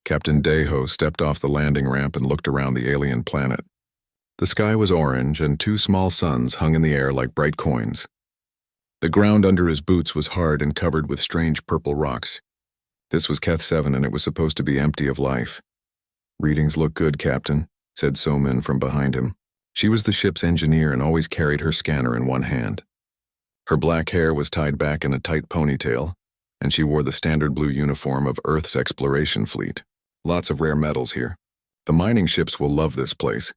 Captain Deho stepped off the landing ramp and looked around the alien planet. The sky was orange, and two small suns hung in the air like bright coins. The ground under his boots was hard and covered with strange purple rocks. This was Keth 7, and it was supposed to be empty of life. "Readings look good, Captain," said Somin from behind him. She was the ship's engineer and always carried her scanner in one hand. Her black hair was tied back in a tight ponytail, and she wore the standard blue uniform of Earth's exploration fleet. "Lots of rare metals here. The mining ships will love this place."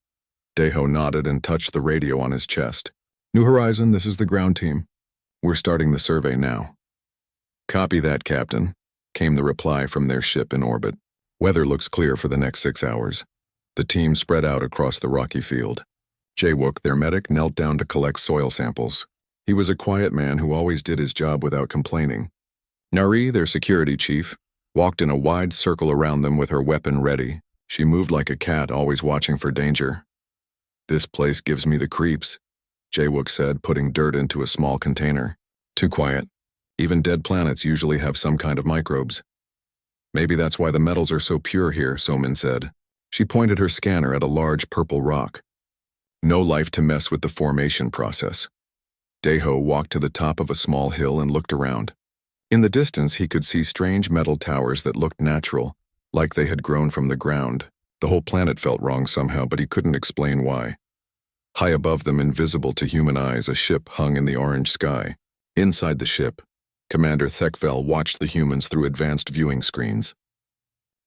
Deho nodded and touched the radio on his chest. "New Horizon, this is the ground team. We're starting the survey now." "Copy that, Captain," came the reply from their ship in orbit. "Weather looks clear for the next 6 hours." The team spread out across the rocky field. Jawook, their medic, knelt down to collect soil samples. He was a quiet man who always did his job without complaining. Nari, their security chief, walked in a wide circle around them with her weapon ready. She moved like a cat, always watching for danger. "This place gives me the creeps," Jawook said, putting dirt into a small container. "Too quiet. Even dead planets usually have some kind of microbes." "Maybe that's why the metals are so pure here," Somin said. She pointed her scanner at a large purple rock. "No life to mess with the formation process." Deho walked to the top of a small hill and looked around. In the distance, he could see strange metal towers that looked natural, like they had grown from the ground. The whole planet felt wrong somehow, but he couldn't explain why. High above them, invisible to human eyes, a ship hung in the orange sky. Inside the ship, Commander Thekvel watched the humans through advanced viewing screens.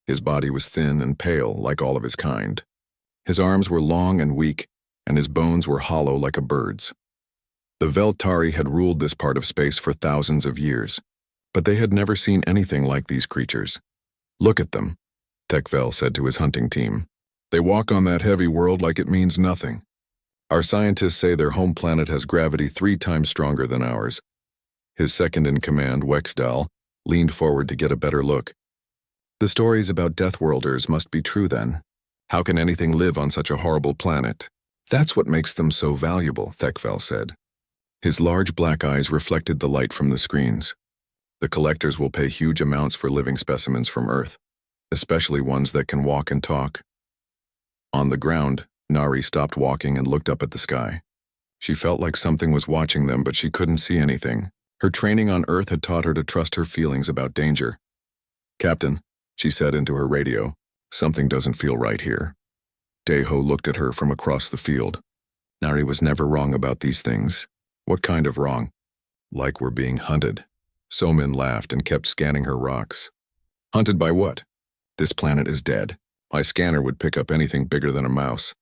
His body was thin and pale, like all of his kind. His arms were long and weak, and his bones were hollow like a bird's. The Veltari had ruled this part of space for thousands of years, but they had never seen anything like these creatures. "Look at them," Thekvel said to his hunting team. "They walk on that heavy world like it means nothing. Our scientists say their home planet has gravity 3 times stronger than ours." His second-in-command, Wexdal, leaned forward to get a better look. "The stories about Deathworlders must be true then. How can anything live on such a horrible planet?" "That's what makes them so valuable," Thekvel said. His large black eyes reflected the light from the screens. "The collectors will pay huge amounts for living specimens from Earth, especially ones that can walk and talk." On the ground, Nari stopped walking and looked up at the sky. She felt like something was watching them, but she couldn't see anything. Her training on Earth had taught her to trust her feelings about danger. "Captain," she said into her radio, "something doesn't feel right here." Deho looked at her from across the field. Nari was never wrong about these things. "What kind of wrong?" "Like we're being hunted." Somin laughed and kept scanning her rocks. "Hunted by what?" "This planet is dead. My scanner would pick up anything bigger than a mouse."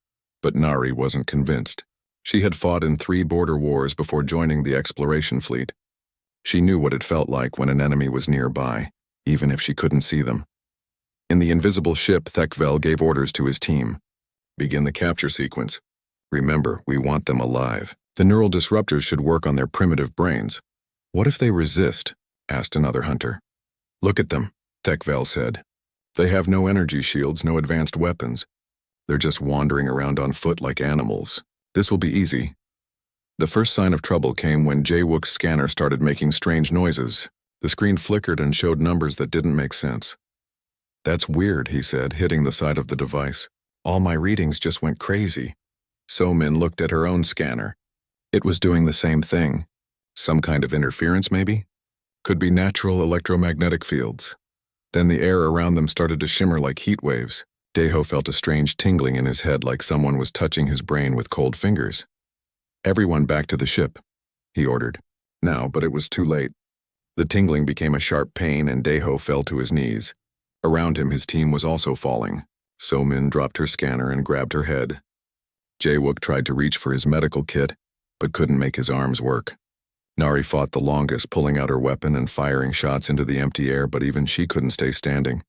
But Nari wasn't convinced. She had fought in 3 border wars before joining the exploration fleet. She knew what it felt like when an enemy was nearby, even if she couldn't see them. In the invisible ship, Thekvel gave orders to his team. "Begin the capture sequence. Remember, we want them alive. The neural disruptors should work on their primitive brains." "What if they resist?" asked another hunter. "Look at them," Thekvel said. "They have no energy shields, no advanced weapons. They're just wandering around on foot like animals. This will be easy." The first sign of trouble came when Jawook's scanner started making strange noises. The screen flickered and showed numbers that didn't make sense. "That's weird," he said, hitting the side of the device. "All my readings just went crazy." Somin looked at her own scanner. It was doing the same thing. Some kind of interference, maybe? Could be natural electromagnetic fields. Then the air around them started to shimmer like heat waves. Deho felt a strange tingling in his head, like someone was touching his brain with cold fingers. "Everyone back to the ship," he ordered. Now, but it was too late. The tingling became a sharp pain and Deho fell to his knees. Around him, his team was also falling. Somin dropped her scanner and grabbed her head. Jawook tried to reach for his medical kit, but couldn't make his arms work. Nari fought the longest, pulling out her weapon and firing shots into the empty air, but even she couldn't stay standing.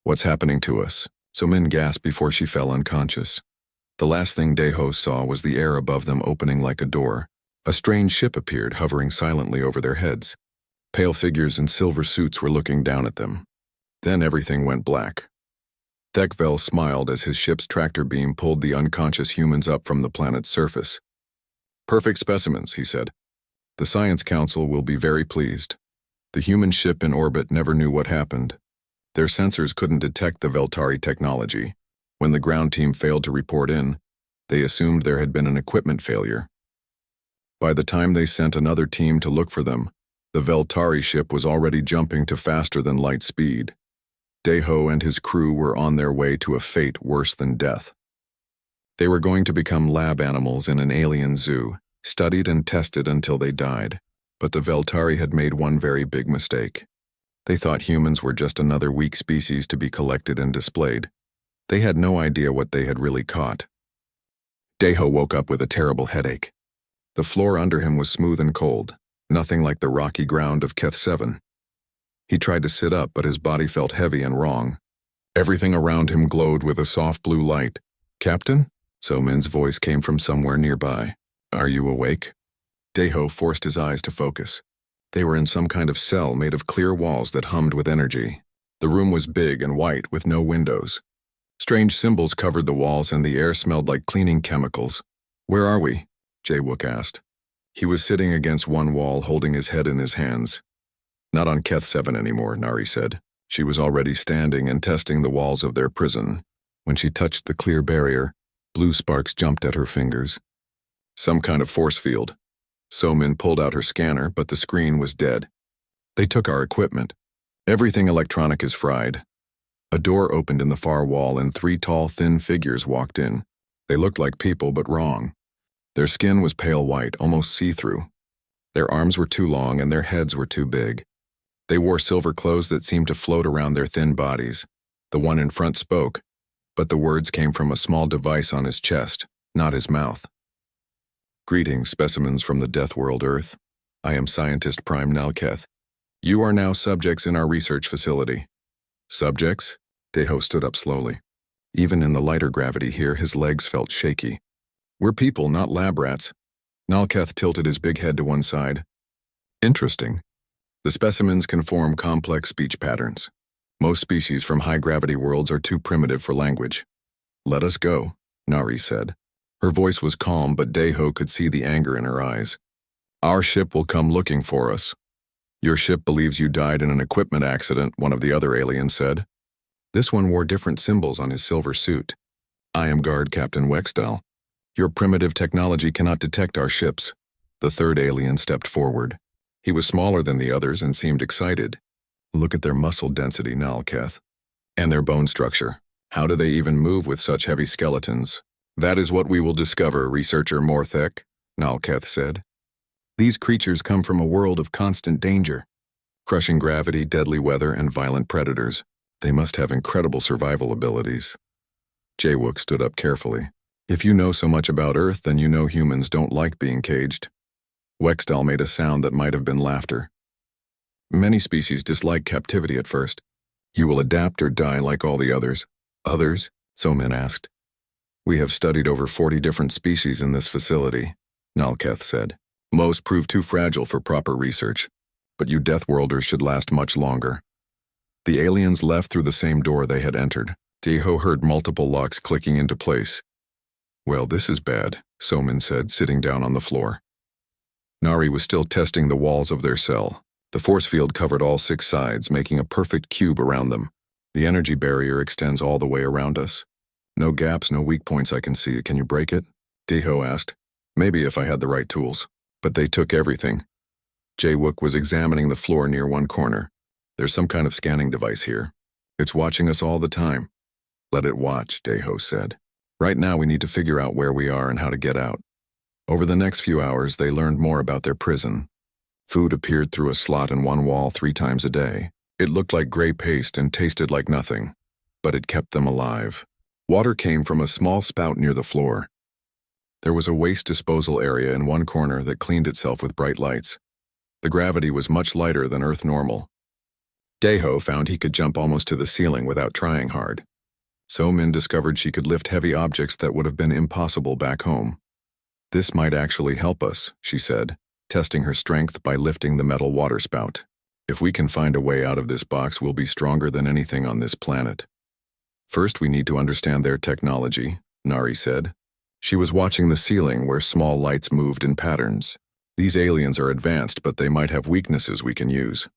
"What's happening to us?" Somin gasped before she fell unconscious. The last thing Deho saw was the air above them opening like a door. A strange ship appeared, hovering silently over their heads. Pale figures in silver suits were looking down at them. Then everything went black. Thekvel smiled as his ship's tractor beam pulled the unconscious humans up from the planet's surface. "Perfect specimens," he said. "The Science Council will be very pleased. The human ship in orbit never knew what happened. Their sensors couldn't detect the Veltari technology. When the ground team failed to report in, they assumed there had been an equipment failure. By the time they sent another team to look for them, the Veltari ship was already jumping to faster than light speed. Deho and his crew were on their way to a fate worse than death. They were going to become lab animals in an alien zoo, studied and tested until they died. But the Veltari had made one very big mistake. They thought humans were just another weak species to be collected and displayed. They had no idea what they had really caught. Deho woke up with a terrible headache. The floor under him was smooth and cold, nothing like the rocky ground of Keth 7. He tried to sit up, but his body felt heavy and wrong. Everything around him glowed with a soft blue light. "Captain?" So-Min's voice came from somewhere nearby. "Are you awake?" Deho forced his eyes to focus. They were in some kind of cell made of clear walls that hummed with energy. The room was big and white with no windows. Strange symbols covered the walls and the air smelled like cleaning chemicals. "Where are we?" Jae-wook asked. He was sitting against one wall holding his head in his hands. "Not on Keth 7 anymore," Nari said. She was already standing and testing the walls of their prison. When she touched the clear barrier, blue sparks jumped at her fingers. "Some kind of force field." So-Min pulled out her scanner, but the screen was dead. "They took our equipment. Everything electronic is fried." A door opened in the far wall and 3 tall, thin figures walked in. They looked like people, but wrong. Their skin was pale white, almost see-through. Their arms were too long and their heads were too big. They wore silver clothes that seemed to float around their thin bodies. The one in front spoke, but the words came from a small device on his chest, not his mouth. "Greetings, specimens from the Deathworld Earth. I am Scientist Prime Nalketh. You are now subjects in our research facility." "Subjects?" Deho stood up slowly. Even in the lighter gravity here, his legs felt shaky. "We're people, not lab rats." Nalketh tilted his big head to one side. "Interesting. The specimens can form complex speech patterns. Most species from high-gravity worlds are too primitive for language." "Let us go," Nari said. Her voice was calm, but Deho could see the anger in her eyes. "Our ship will come looking for us." "Your ship believes you died in an equipment accident," one of the other aliens said. This one wore different symbols on his silver suit. "I am Guard Captain Wexdal. Your primitive technology cannot detect our ships." The third alien stepped forward. He was smaller than the others and seemed excited. "Look at their muscle density, Nalketh. And their bone structure. How do they even move with such heavy skeletons?" "That is what we will discover, researcher Morthek," Nalketh said. "These creatures come from a world of constant danger. Crushing gravity, deadly weather, and violent predators. They must have incredible survival abilities." Jae-wook stood up carefully. "If you know so much about Earth, then you know humans don't like being caged." Wexdal made a sound that might have been laughter. "Many species dislike captivity at first. You will adapt or die like all the others." "Others?" So-Min asked. "We have studied over 40 different species in this facility," Nalketh said. "Most prove too fragile for proper research, but you Deathworlders should last much longer." The aliens left through the same door they had entered. Deho heard multiple locks clicking into place. "Well, this is bad," So-Min said, sitting down on the floor. Nari was still testing the walls of their cell. The force field covered all 6 sides, making a perfect cube around them. "The energy barrier extends all the way around us. No gaps, no weak points I can see. Can you break it?" Deho asked. "Maybe if I had the right tools. But they took everything." Jae-wook was examining the floor near one corner. "There's some kind of scanning device here. It's watching us all the time." "Let it watch," Deho said. "Right now we need to figure out where we are and how to get out." Over the next few hours, they learned more about their prison. Food appeared through a slot in one wall 3 times a day. It looked like gray paste and tasted like nothing, but it kept them alive. Water came from a small spout near the floor. There was a waste disposal area in one corner that cleaned itself with bright lights. The gravity was much lighter than Earth normal. Deho found he could jump almost to the ceiling without trying hard. So-Min discovered she could lift heavy objects that would have been impossible back home. "This might actually help us," she said, testing her strength by lifting the metal water spout. "If we can find a way out of this box, we'll be stronger than anything on this planet." "First, we need to understand their technology," Nari said. She was watching the ceiling where small lights moved in patterns. "These aliens are advanced, but they might have weaknesses we can use."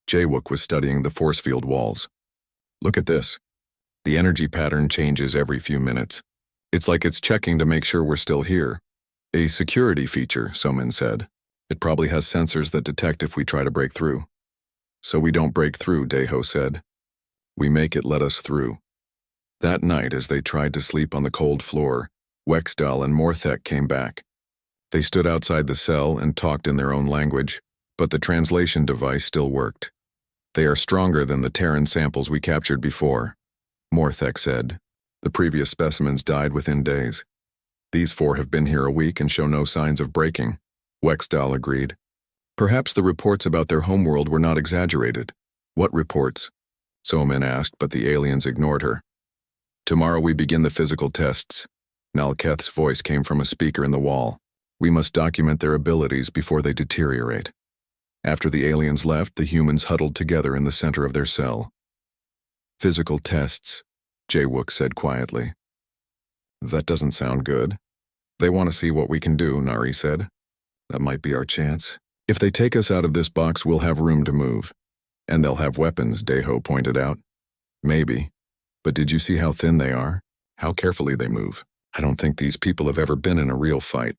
Jae-wook was studying the force field walls. Look at this. The energy pattern changes every few minutes. It's like it's checking to make sure we're still here. A security feature, Somin said. It probably has sensors that detect if we try to break through. So we don't break through, Deho said. We make it let us through. That night, as they tried to sleep on the cold floor, Wexdal and Morthek came back. They stood outside the cell and talked in their own language, but the translation device still worked. They are stronger than the Terran samples we captured before, Morthek said. The previous specimens died within days. These 4 have been here a week and show no signs of breaking, Wexdal agreed. Perhaps the reports about their homeworld were not exaggerated. What reports? Somin asked, but the aliens ignored her. Tomorrow we begin the physical tests. Nalketh's voice came from a speaker in the wall. We must document their abilities before they deteriorate. After the aliens left, the humans huddled together in the center of their cell. Physical tests, Jawook said quietly. That doesn't sound good. They want to see what we can do, Nari said. That might be our chance. If they take us out of this box, we'll have room to move. And they'll have weapons, Deho pointed out. Maybe. But did you see how thin they are? How carefully they move? I don't think these people have ever been in a real fight.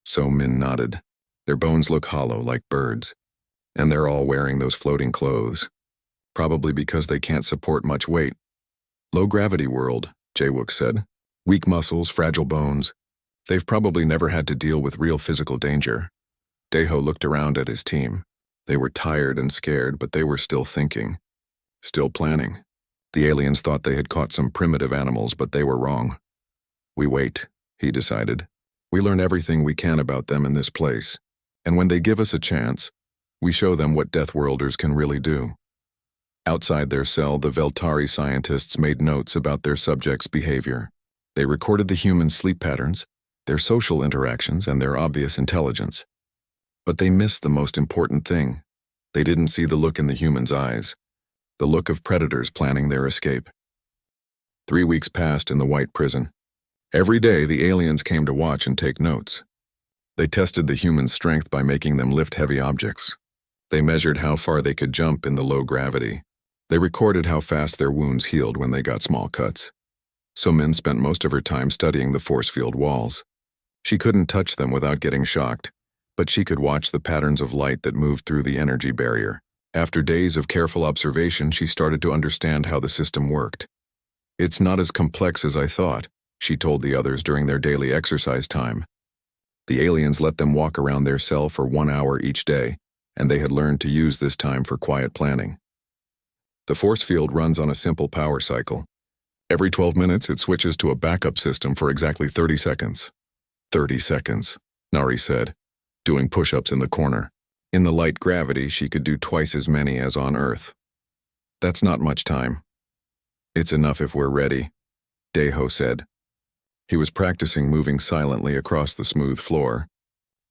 So Min nodded. Their bones look hollow, like birds. And they're all wearing those floating clothes. Probably because they can't support much weight. Low-gravity world, Jawook said. Weak muscles, fragile bones. They've probably never had to deal with real physical danger. Deho looked around at his team. They were tired and scared, but they were still thinking. Still planning. The aliens thought they had caught some primitive animals, but they were wrong. We wait, he decided. We learn everything we can about them in this place. And when they give us a chance, we show them what Deathworlders can really do. Outside their cell, the Veltari scientists made notes about their subjects' behavior. They recorded the human sleep patterns, their social interactions, and their obvious intelligence. But they missed the most important thing. They didn't see the look in the humans' eyes, the look of predators planning their escape. 3 weeks passed in the White Prison. Every day, the aliens came to watch and take notes. They tested the humans' strength by making them lift heavy objects. They measured how far they could jump in the low gravity. They recorded how fast their wounds healed when they got small cuts. Somin spent most of her time studying the force field walls. She couldn't touch them without getting shocked, but she could watch the patterns of light that moved through the energy barrier. After days of careful observation, she started to understand how the system worked. It's not as complex as I thought, she told the others during their daily exercise time. The aliens let them walk around their cell for 1 hour each day, and they had learned to use this time for quiet planning. The force field runs on a simple power cycle. Every 12 minutes, it switches to a backup system for exactly 30 seconds. 30 seconds, Nari said, doing push-ups in the corner. In the light gravity, she could do twice as many as on Earth. That's not much time. It's enough if we're ready, Deho said. He was practicing moving silently across the smooth floor.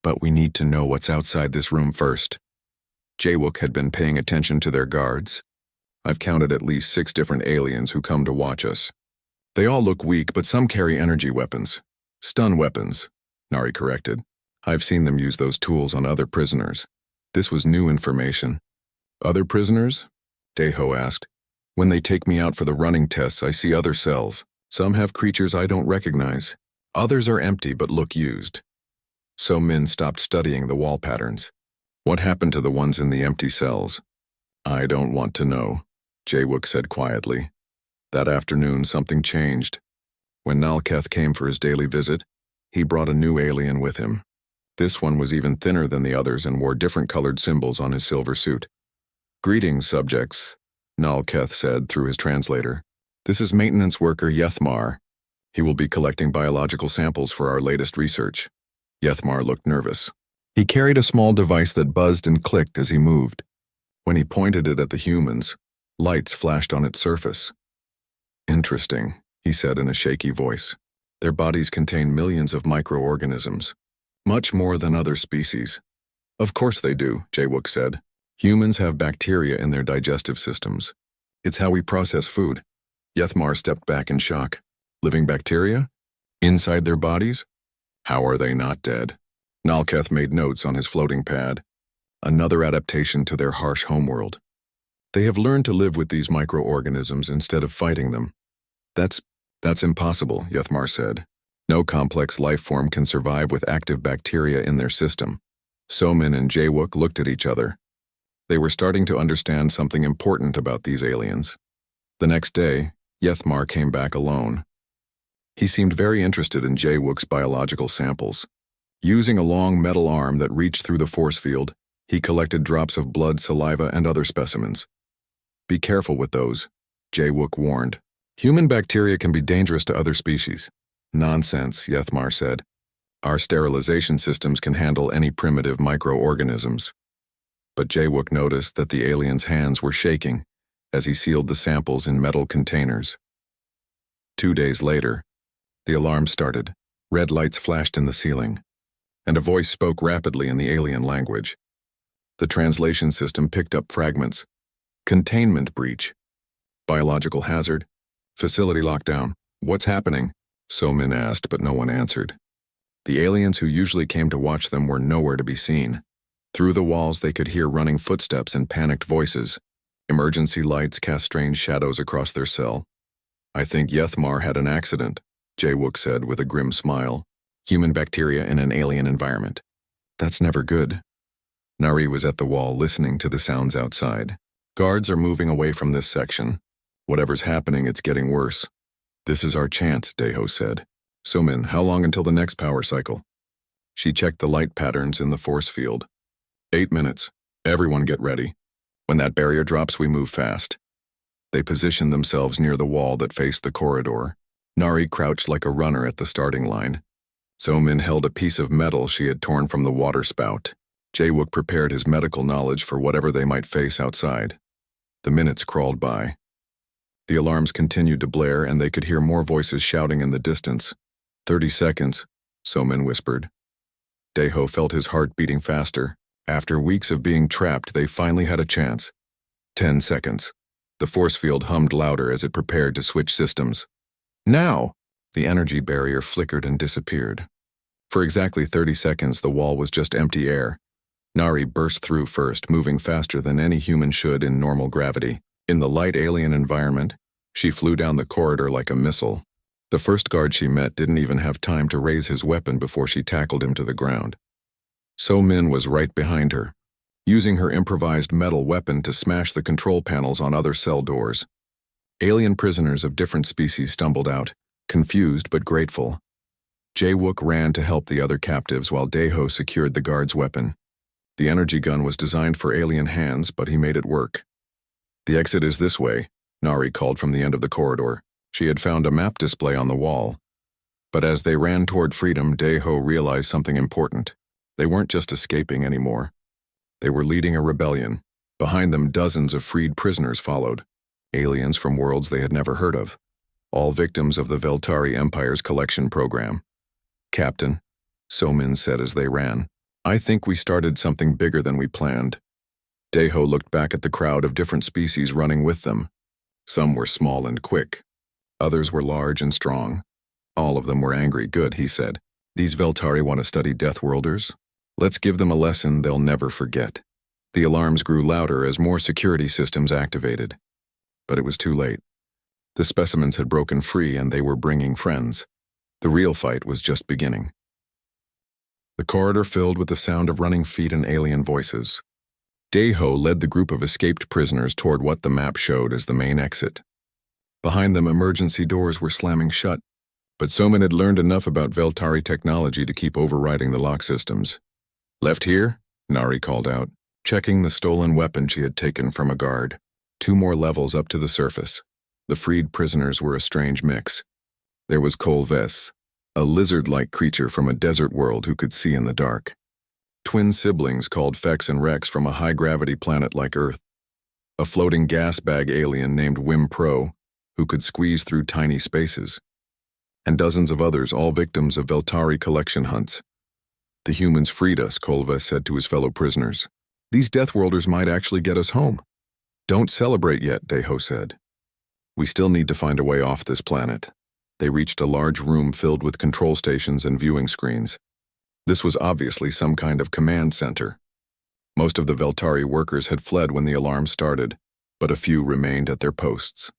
But we need to know what's outside this room first. Jawook had been paying attention to their guards. I've counted at least 6 different aliens who come to watch us. They all look weak, but some carry energy weapons. Stun weapons, Nari corrected. I've seen them use those tools on other prisoners. This was new information. Other prisoners? Deho asked. When they take me out for the running tests, I see other cells. Some have creatures I don't recognize. Others are empty but look used. So Min stopped studying the wall patterns. What happened to the ones in the empty cells? I don't want to know, Jawook said quietly. That afternoon, something changed. When Nalketh came for his daily visit, he brought a new alien with him. This one was even thinner than the others and wore different colored symbols on his silver suit. Greetings, subjects, Nalketh said through his translator. This is maintenance worker Yethmar. He will be collecting biological samples for our latest research. Yethmar looked nervous. He carried a small device that buzzed and clicked as he moved. When he pointed it at the humans, lights flashed on its surface. Interesting, he said in a shaky voice. Their bodies contain millions of microorganisms, much more than other species. Of course they do, Jawook said. Humans have bacteria in their digestive systems. It's how we process food. Yethmar stepped back in shock. Living bacteria? Inside their bodies? How are they not dead? Nalketh made notes on his floating pad. Another adaptation to their harsh homeworld. They have learned to live with these microorganisms instead of fighting them. That's impossible, Yethmar said. No complex life form can survive with active bacteria in their system. Somin and Jaewook looked at each other. They were starting to understand something important about these aliens. The next day, Yethmar came back alone. He seemed very interested in Jaewook's biological samples. Using a long metal arm that reached through the force field, he collected drops of blood, saliva, and other specimens. Be careful with those, Jaewook warned. Human bacteria can be dangerous to other species. Nonsense, Yethmar said. Our sterilization systems can handle any primitive microorganisms. But Jaewook noticed that the alien's hands were shaking as he sealed the samples in metal containers. 2 days later, the alarm started. Red lights flashed in the ceiling, and a voice spoke rapidly in the alien language. The translation system picked up fragments. Containment breach. Biological hazard. Facility lockdown. What's happening? Somin asked, but no one answered. The aliens who usually came to watch them were nowhere to be seen. Through the walls they could hear running footsteps and panicked voices. Emergency lights cast strange shadows across their cell. I think Yethmar had an accident, Jaewook said with a grim smile. Human bacteria in an alien environment. That's never good. Nari was at the wall listening to the sounds outside. Guards are moving away from this section. Whatever's happening, it's getting worse. This is our chance, Deho said. Somin, how long until the next power cycle? She checked the light patterns in the force field. 8 minutes. Everyone get ready. When that barrier drops, we move fast. They positioned themselves near the wall that faced the corridor. Nari crouched like a runner at the starting line. Somin held a piece of metal she had torn from the water spout. Jaewook prepared his medical knowledge for whatever they might face outside. The minutes crawled by. The alarms continued to blare, and they could hear more voices shouting in the distance. 30 seconds, Somin whispered. Deho felt his heart beating faster. After weeks of being trapped, they finally had a chance. 10 seconds. The force field hummed louder as it prepared to switch systems. Now! The energy barrier flickered and disappeared. For exactly 30 seconds, the wall was just empty air. Nari burst through first, moving faster than any human should in normal gravity. In the light alien environment, she flew down the corridor like a missile. The first guard she met didn't even have time to raise his weapon before she tackled him to the ground. Somin was right behind her, using her improvised metal weapon to smash the control panels on other cell doors. Alien prisoners of different species stumbled out, confused but grateful. Jaewook ran to help the other captives while Deho secured the guard's weapon. The energy gun was designed for alien hands, but he made it work. The exit is this way, Nari called from the end of the corridor. She had found a map display on the wall. But as they ran toward freedom, Deho realized something important. They weren't just escaping anymore. They were leading a rebellion. Behind them, dozens of freed prisoners followed. Aliens from worlds they had never heard of. All victims of the Veltari Empire's collection program. Captain, Somin said as they ran, I think we started something bigger than we planned. Deho looked back at the crowd of different species running with them. Some were small and quick. Others were large and strong. All of them were angry. Good, he said. These Veltari want to study Deathworlders? Let's give them a lesson they'll never forget. The alarms grew louder as more security systems activated. But it was too late. The specimens had broken free and they were bringing friends. The real fight was just beginning. The corridor filled with the sound of running feet and alien voices. Deho led the group of escaped prisoners toward what the map showed as the main exit. Behind them, emergency doors were slamming shut, but Somin had learned enough about Veltari technology to keep overriding the lock systems. Left here? Nari called out, checking the stolen weapon she had taken from a guard. 2 more levels up to the surface. The freed prisoners were a strange mix. There was Kolves, a lizard-like creature from a desert world who could see in the dark. Twin siblings called Fex and Rex from a high-gravity planet like Earth. A floating gas bag alien named Wim Pro, who could squeeze through tiny spaces. And dozens of others, all victims of Veltari collection hunts. The humans freed us, Kolves said to his fellow prisoners. These Deathworlders might actually get us home. Don't celebrate yet, Deho said. We still need to find a way off this planet. They reached a large room filled with control stations and viewing screens. This was obviously some kind of command center. Most of the Veltari workers had fled when the alarm started. but a few remained at their posts.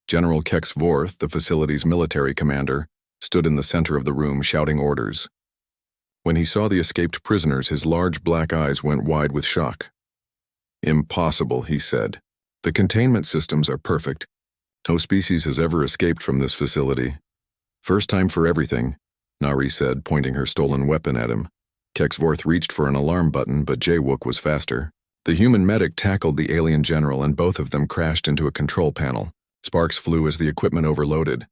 General Kexvorth, the facility's military commander, stood in the center of the room shouting orders. When he saw the escaped prisoners, his large black eyes went wide with shock. "Impossible," he said. "The containment systems are perfect. No species has ever escaped from this facility." "First time for everything," Nari said, pointing her stolen weapon at him. Kexvorth reached for an alarm button, but Jaywook was faster. The human medic tackled the alien general, and both of them crashed into a control panel. Sparks flew as the equipment overloaded.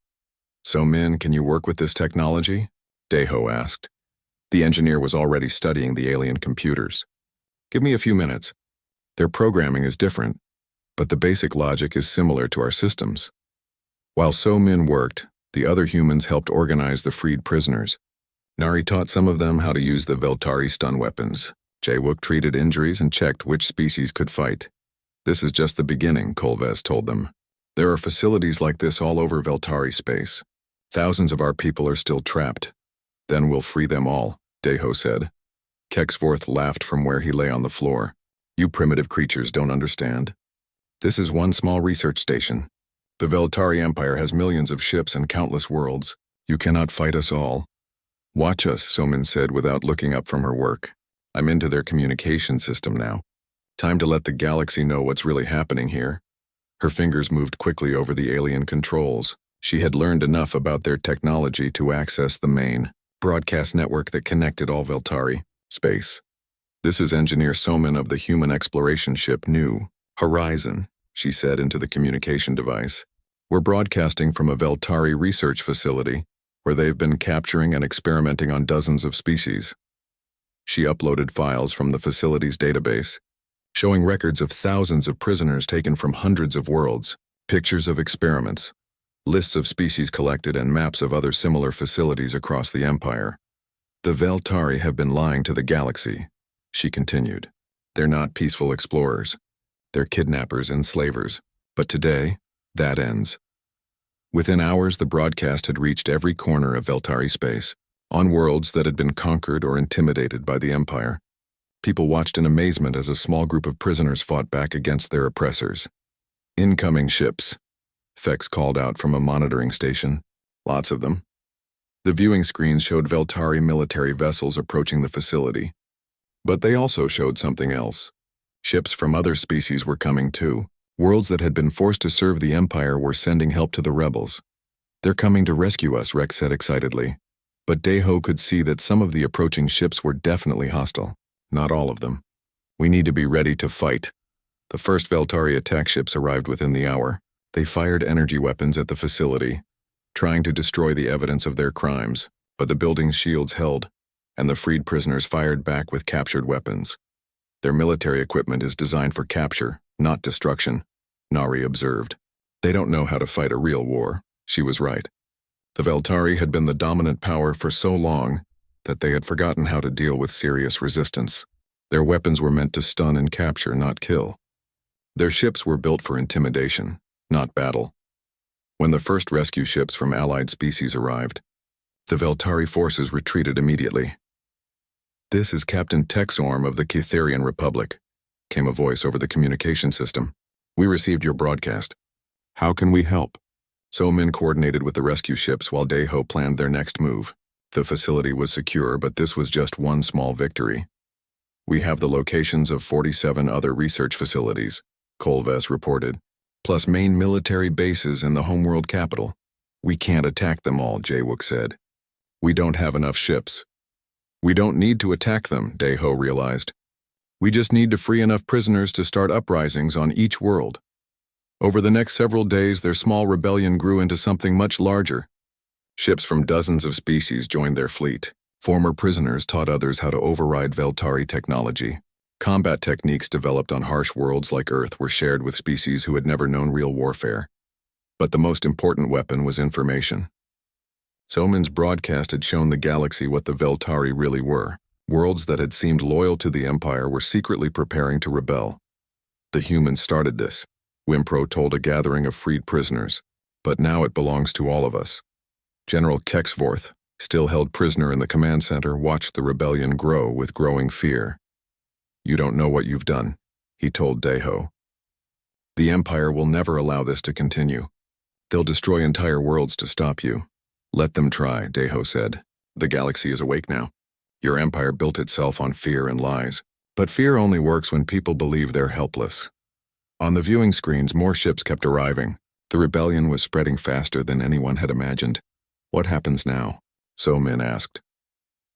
"So, Min, can you work with this technology?" Deho asked. The engineer was already studying the alien computers. "Give me a few minutes. Their programming is different, but the basic logic is similar to our systems." While So Min worked, the other humans helped organize the freed prisoners. Nari taught some of them how to use the Veltari stun weapons. Jaywook treated injuries and checked which species could fight. "This is just the beginning," Kolves told them. "There are facilities like this all over Veltari space. Thousands of our people are still trapped. Then we'll free them all," Deho said. Kexvorth laughed from where he lay on the floor. "You primitive creatures don't understand. This is one small research station. The Veltari Empire has millions of ships and countless worlds. You cannot fight us all." "Watch us," Somin said without looking up from her work. "I'm into their communication system now. Time to let the galaxy know what's really happening here." Her fingers moved quickly over the alien controls. She had learned enough about their technology to access the main broadcast network that connected all Veltari space. "This is Engineer Somin of the human exploration ship New Horizon," she said into the communication device. "We're broadcasting from a Veltari research facility where they've been capturing and experimenting on dozens of species." She uploaded files from the facility's database, showing records of thousands of prisoners taken from hundreds of worlds, pictures of experiments, lists of species collected, and maps of other similar facilities across the Empire. "The Veltari have been lying to the galaxy," she continued. "They're not peaceful explorers. They're kidnappers and slavers. But today, that ends." Within hours, the broadcast had reached every corner of Veltari space, on worlds that had been conquered or intimidated by the Empire. People watched in amazement as a small group of prisoners fought back against their oppressors. "Incoming ships," Fex called out from a monitoring station. "Lots of them." The viewing screens showed Veltari military vessels approaching the facility. But they also showed something else. Ships from other species were coming too. Worlds that had been forced to serve the Empire were sending help to the rebels. "They're coming to rescue us," Rex said excitedly. But Deho could see that some of the approaching ships were definitely hostile. Not all of them. "We need to be ready to fight." The first Veltari attack ships arrived within the hour. They fired energy weapons at the facility, trying to destroy the evidence of their crimes, but the building's shields held, and the freed prisoners fired back with captured weapons. "Their military equipment is designed for capture, not destruction," Nari observed. "They don't know how to fight a real war." She was right. The Veltari had been the dominant power for so long that they had forgotten how to deal with serious resistance. Their weapons were meant to stun and capture, not kill. Their ships were built for intimidation, not battle. When the first rescue ships from allied species arrived, the Veltari forces retreated immediately. "This is Captain Texorm of the Kitherian Republic," came a voice over the communication system. "We received your broadcast. How can we help?" Somin coordinated with the rescue ships while Deho planned their next move. The facility was secure, but this was just one small victory. "We have the locations of 47 other research facilities," Kolves reported, "plus main military bases in the homeworld capital. We can't attack them all," Jaywook said. "We don't have enough ships." "We don't need to attack them," Deho realized. "We just need to free enough prisoners to start uprisings on each world." Over the next several days, their small rebellion grew into something much larger. Ships from dozens of species joined their fleet. Former prisoners taught others how to override Veltari technology. Combat techniques developed on harsh worlds like Earth were shared with species who had never known real warfare. But the most important weapon was information. Somin's broadcast had shown the galaxy what the Veltari really were. Worlds that had seemed loyal to the Empire were secretly preparing to rebel. "The humans started this," Wimpro told a gathering of freed prisoners, "but now it belongs to all of us." General Kexvorth, still held prisoner in the command center, watched the rebellion grow with growing fear. "You don't know what you've done," he told Deho. The Empire will never allow this to continue. They'll destroy entire worlds to stop you. Let them try, Deho said. The galaxy is awake now. Your empire built itself on fear and lies. But fear only works when people believe they're helpless. On the viewing screens, more ships kept arriving. The rebellion was spreading faster than anyone had imagined. What happens now? So Min asked.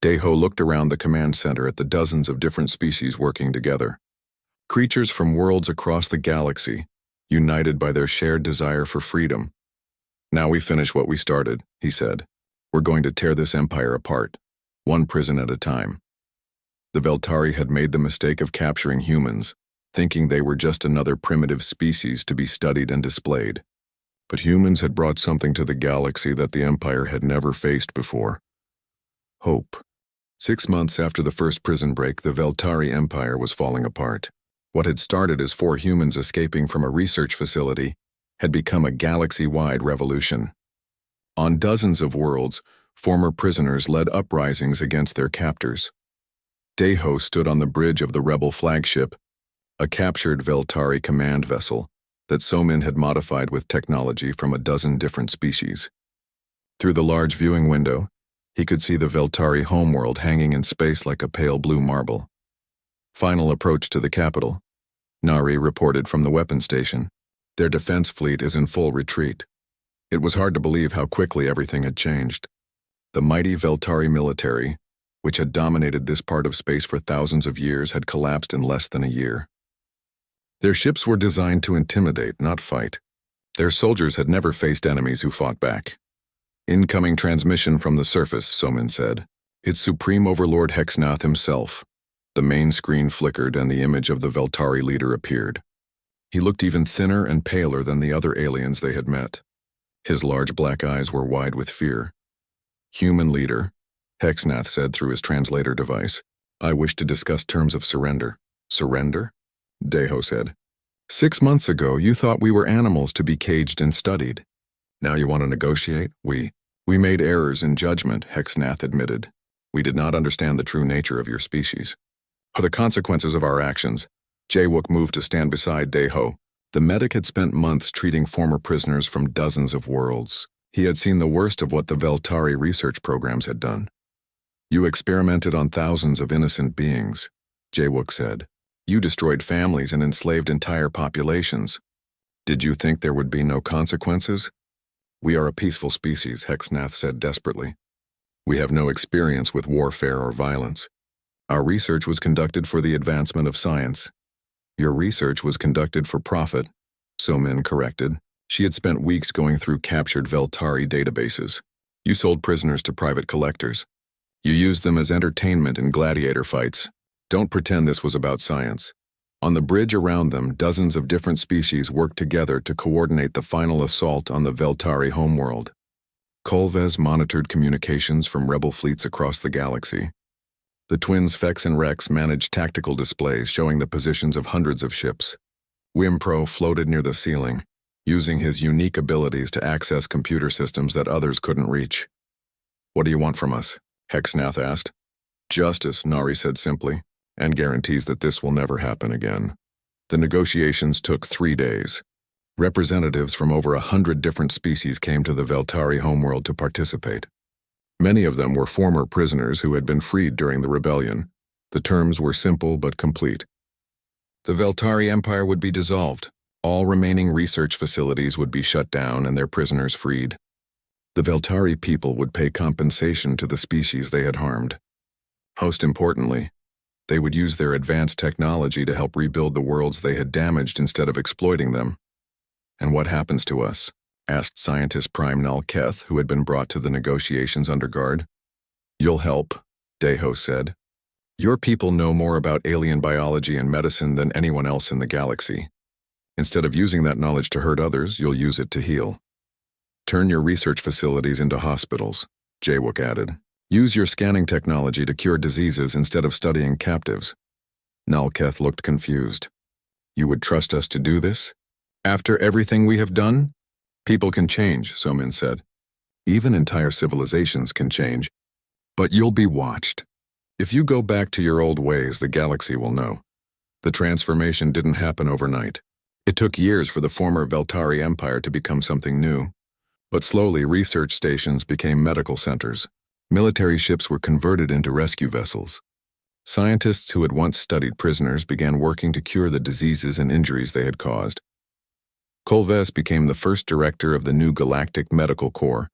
Deho looked around the command center at the dozens of different species working together. Creatures from worlds across the galaxy, united by their shared desire for freedom. Now we finish what we started, he said. We're going to tear this empire apart, one prison at a time. The Veltari had made the mistake of capturing humans, thinking they were just another primitive species to be studied and displayed. But humans had brought something to the galaxy that the Empire had never faced before. Hope. 6 months after the first prison break, the Veltari Empire was falling apart. What had started as 4 humans escaping from a research facility had become a galaxy-wide revolution. On dozens of worlds, former prisoners led uprisings against their captors. Deho stood on the bridge of the rebel flagship, a captured Veltari command vessel that Somin had modified with technology from a dozen different species. Through the large viewing window, he could see the Veltari homeworld hanging in space like a pale blue marble. Final approach to the capital. Nari reported from the weapon station. Their defense fleet is in full retreat. It was hard to believe how quickly everything had changed. The mighty Veltari military, which had dominated this part of space for thousands of years, had collapsed in less than a year. Their ships were designed to intimidate, not fight. Their soldiers had never faced enemies who fought back. Incoming transmission from the surface, Somin said. It's Supreme Overlord Hexnath himself. The main screen flickered and the image of the Veltari leader appeared. He looked even thinner and paler than the other aliens they had met. His large black eyes were wide with fear. Human leader, Hexnath said through his translator device. I wish to discuss terms of surrender. Surrender? Deho said. 6 months ago, you thought we were animals to be caged and studied. Now you want to negotiate? We made errors in judgment, Hexnath admitted. We did not understand the true nature of your species. Are the consequences of our actions? Jawook moved to stand beside Deho. The medic had spent months treating former prisoners from dozens of worlds. He had seen the worst of what the Veltari research programs had done. You experimented on thousands of innocent beings, Jawook said. You destroyed families and enslaved entire populations. Did you think there would be no consequences? We are a peaceful species, Hexnath said desperately. We have no experience with warfare or violence. Our research was conducted for the advancement of science. Your research was conducted for profit, Somin corrected. She had spent weeks going through captured Veltari databases. You sold prisoners to private collectors. You used them as entertainment in gladiator fights. Don't pretend this was about science. On the bridge around them, dozens of different species worked together to coordinate the final assault on the Veltari homeworld. Kolvez monitored communications from rebel fleets across the galaxy. The twins Fex and Rex managed tactical displays showing the positions of hundreds of ships. Wimpro floated near the ceiling, using his unique abilities to access computer systems that others couldn't reach. What do you want from us? Hexnath asked. Justice, Nari said simply, and guarantees that this will never happen again. The negotiations took 3 days. Representatives from over 100 different species came to the Veltari homeworld to participate. Many of them were former prisoners who had been freed during the rebellion. The terms were simple but complete. The Veltari Empire would be dissolved. All remaining research facilities would be shut down and their prisoners freed. The Veltari people would pay compensation to the species they had harmed. Most importantly, they would use their advanced technology to help rebuild the worlds they had damaged instead of exploiting them. And what happens to us? Asked scientist Prime Null Keth, who had been brought to the negotiations under guard. You'll help, Deho said. Your people know more about alien biology and medicine than anyone else in the galaxy. Instead of using that knowledge to hurt others, you'll use it to heal. Turn your research facilities into hospitals, Jawook added. Use your scanning technology to cure diseases instead of studying captives. Nalketh looked confused. You would trust us to do this? After everything we have done? People can change, Somin said. Even entire civilizations can change. But you'll be watched. If you go back to your old ways, the galaxy will know. The transformation didn't happen overnight. It took years for the former Veltari Empire to become something new. But slowly, research stations became medical centers. Military ships were converted into rescue vessels. Scientists who had once studied prisoners began working to cure the diseases and injuries they had caused. Kolves became the first director of the new Galactic Medical Corps,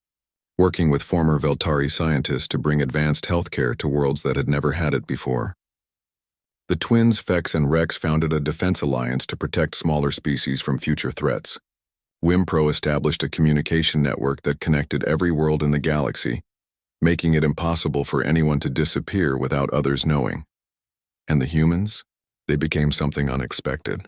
working with former Veltari scientists to bring advanced healthcare to worlds that had never had it before. The twins Fex and Rex founded a defense alliance to protect smaller species from future threats. Wimpro established a communication network that connected every world in the galaxy, making it impossible for anyone to disappear without others knowing. And the humans? They became something unexpected.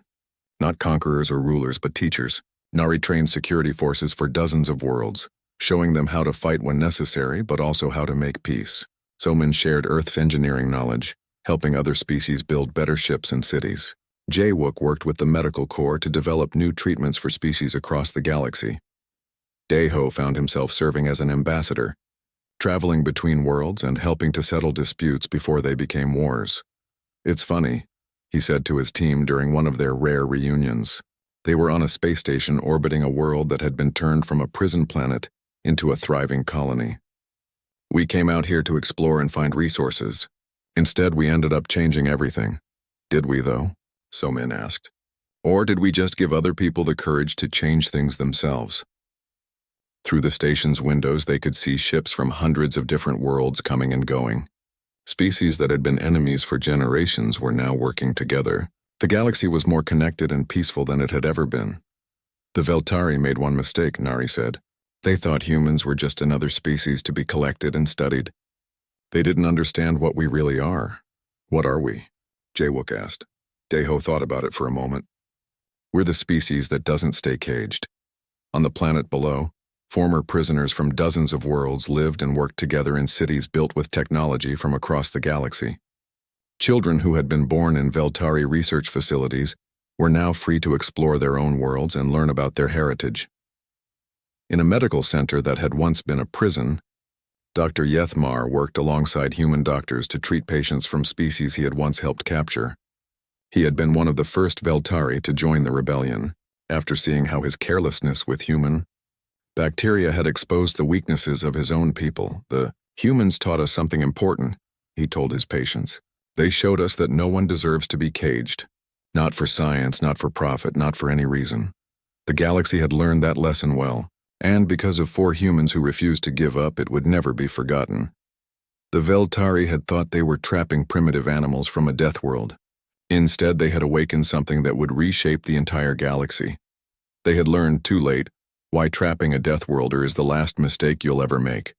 Not conquerors or rulers, but teachers. Nari trained security forces for dozens of worlds, showing them how to fight when necessary, but also how to make peace. Somin shared Earth's engineering knowledge, helping other species build better ships and cities. Jaewook worked with the Medical Corps to develop new treatments for species across the galaxy. Daeho found himself serving as an ambassador, traveling between worlds and helping to settle disputes before they became wars. "It's funny," he said to his team during one of their rare reunions. They were on a space station orbiting a world that had been turned from a prison planet into a thriving colony. "We came out here to explore and find resources. Instead, we ended up changing everything." "Did we, though?" Somin asked. "Or did we just give other people the courage to change things themselves?" Through the station's windows, they could see ships from hundreds of different worlds coming and going. Species that had been enemies for generations were now working together. The galaxy was more connected and peaceful than it had ever been. "The Veltari made one mistake," Nari said. "They thought humans were just another species to be collected and studied. They didn't understand what we really are." "What are we?" Jaewook asked. Daeho thought about it for a moment. "We're the species that doesn't stay caged. On the planet below, former prisoners from dozens of worlds lived and worked together in cities built with technology from across the galaxy. Children who had been born in Veltari research facilities were now free to explore their own worlds and learn about their heritage. In a medical center that had once been a prison, Dr. Yethmar worked alongside human doctors to treat patients from species he had once helped capture. He had been one of the first Veltari to join the rebellion, after seeing how his carelessness with human bacteria had exposed the weaknesses of his own people. "The humans taught us something important," he told his patients. "They showed us that no one deserves to be caged. Not for science, not for profit, not for any reason." The galaxy had learned that lesson well, and because of 4 humans who refused to give up, it would never be forgotten. The Veltari had thought they were trapping primitive animals from a death world. Instead, they had awakened something that would reshape the entire galaxy. They had learned, too late, why trapping a Deathworlder is the last mistake you'll ever make.